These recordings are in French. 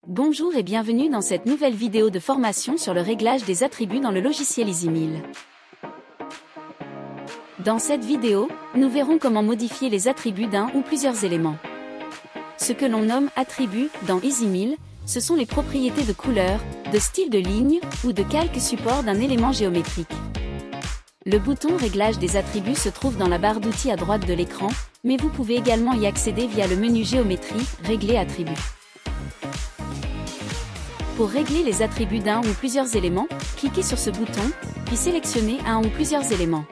Bonjour et bienvenue dans cette nouvelle vidéo de formation sur le réglage des attributs dans le logiciel EasyMill. Dans cette vidéo, nous verrons comment modifier les attributs d'un ou plusieurs éléments. Ce que l'on nomme attributs dans EasyMill, ce sont les propriétés de couleur, de style de ligne ou de calque support d'un élément géométrique. Le bouton Réglage des attributs se trouve dans la barre d'outils à droite de l'écran, mais vous pouvez également y accéder via le menu Géométrie, Régler attributs. Pour régler les attributs d'un ou plusieurs éléments, cliquez sur ce bouton, puis sélectionnez un ou plusieurs éléments.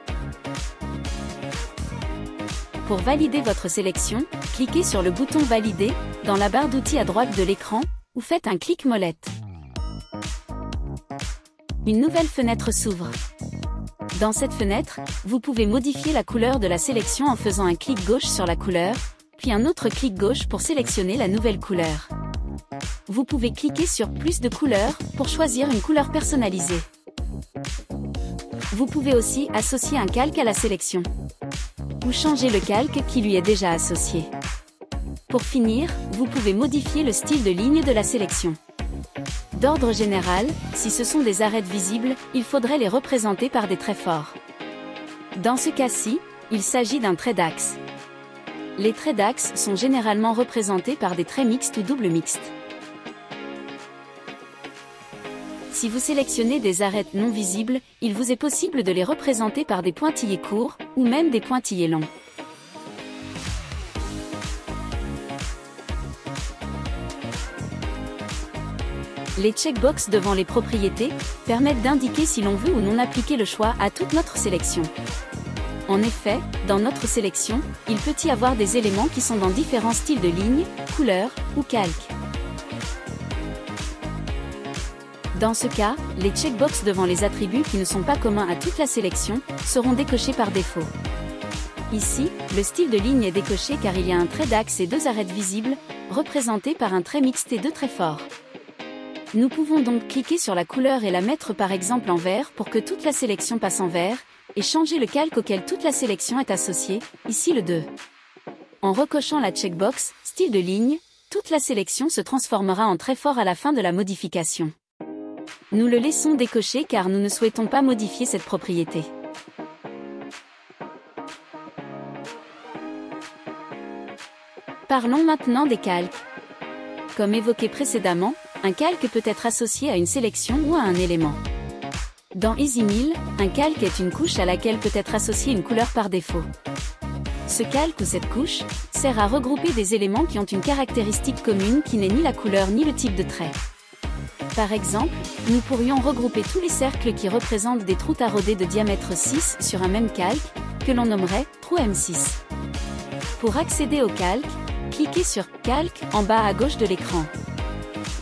Pour valider votre sélection, cliquez sur le bouton Valider dans la barre d'outils à droite de l'écran, ou faites un clic molette. Une nouvelle fenêtre s'ouvre. Dans cette fenêtre, vous pouvez modifier la couleur de la sélection en faisant un clic gauche sur la couleur, puis un autre clic gauche pour sélectionner la nouvelle couleur. Vous pouvez cliquer sur Plus de couleurs pour choisir une couleur personnalisée. Vous pouvez aussi associer un calque à la sélection ou changer le calque qui lui est déjà associé. Pour finir, vous pouvez modifier le style de ligne de la sélection. D'ordre général, si ce sont des arêtes visibles, il faudrait les représenter par des traits forts. Dans ce cas-ci, il s'agit d'un trait d'axe. Les traits d'axe sont généralement représentés par des traits mixtes ou doubles mixtes. Si vous sélectionnez des arêtes non visibles, il vous est possible de les représenter par des pointillés courts, ou même des pointillés longs. Les checkbox devant les propriétés permettent d'indiquer si l'on veut ou non appliquer le choix à toute notre sélection. En effet, dans notre sélection, il peut y avoir des éléments qui sont dans différents styles de lignes, couleurs ou calques. Dans ce cas, les checkbox devant les attributs qui ne sont pas communs à toute la sélection seront décochés par défaut. Ici, le style de ligne est décoché car il y a un trait d'axe et deux arêtes visibles, représentés par un trait mixte et deux traits forts. Nous pouvons donc cliquer sur la couleur et la mettre par exemple en vert pour que toute la sélection passe en vert, et changer le calque auquel toute la sélection est associée, ici le 2. En recochant la checkbox « Style de ligne », toute la sélection se transformera en trait fort à la fin de la modification. Nous le laissons décoché car nous ne souhaitons pas modifier cette propriété. Parlons maintenant des calques. Comme évoqué précédemment, un calque peut être associé à une sélection ou à un élément. Dans EasyMill, un calque est une couche à laquelle peut être associée une couleur par défaut. Ce calque ou cette couche sert à regrouper des éléments qui ont une caractéristique commune qui n'est ni la couleur ni le type de trait. Par exemple, nous pourrions regrouper tous les cercles qui représentent des trous taraudés de diamètre 6 sur un même calque, que l'on nommerait trou M6. Pour accéder au calque, cliquez sur « Calque » en bas à gauche de l'écran.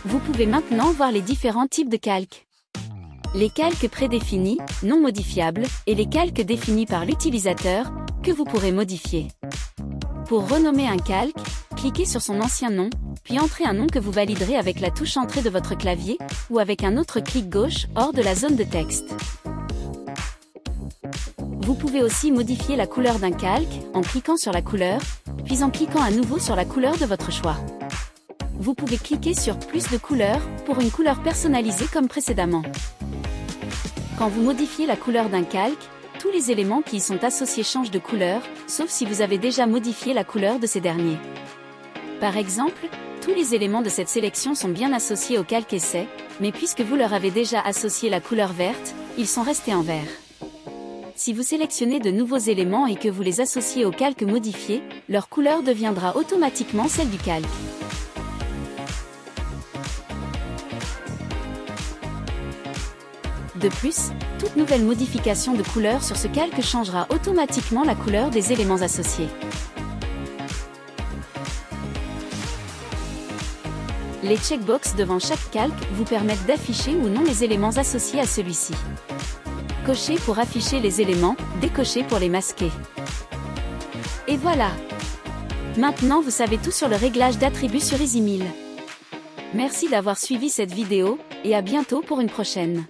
Vous pouvez maintenant voir les différents types de calques. Les calques prédéfinis, non modifiables, et les calques définis par l'utilisateur, que vous pourrez modifier. Pour renommer un calque, cliquez sur son ancien nom, puis entrez un nom que vous validerez avec la touche Entrée de votre clavier, ou avec un autre clic gauche, hors de la zone de texte. Vous pouvez aussi modifier la couleur d'un calque, en cliquant sur la couleur, puis en cliquant à nouveau sur la couleur de votre choix. Vous pouvez cliquer sur Plus de couleurs, pour une couleur personnalisée comme précédemment. Quand vous modifiez la couleur d'un calque, tous les éléments qui y sont associés changent de couleur, sauf si vous avez déjà modifié la couleur de ces derniers. Par exemple, tous les éléments de cette sélection sont bien associés au calque essai, mais puisque vous leur avez déjà associé la couleur verte, ils sont restés en vert. Si vous sélectionnez de nouveaux éléments et que vous les associez au calque modifié, leur couleur deviendra automatiquement celle du calque. De plus, toute nouvelle modification de couleur sur ce calque changera automatiquement la couleur des éléments associés. Les checkbox devant chaque calque vous permettent d'afficher ou non les éléments associés à celui-ci. Cochez pour afficher les éléments, décochez pour les masquer. Et voilà! Maintenant vous savez tout sur le réglage d'attributs sur EasyMill. Merci d'avoir suivi cette vidéo, et à bientôt pour une prochaine.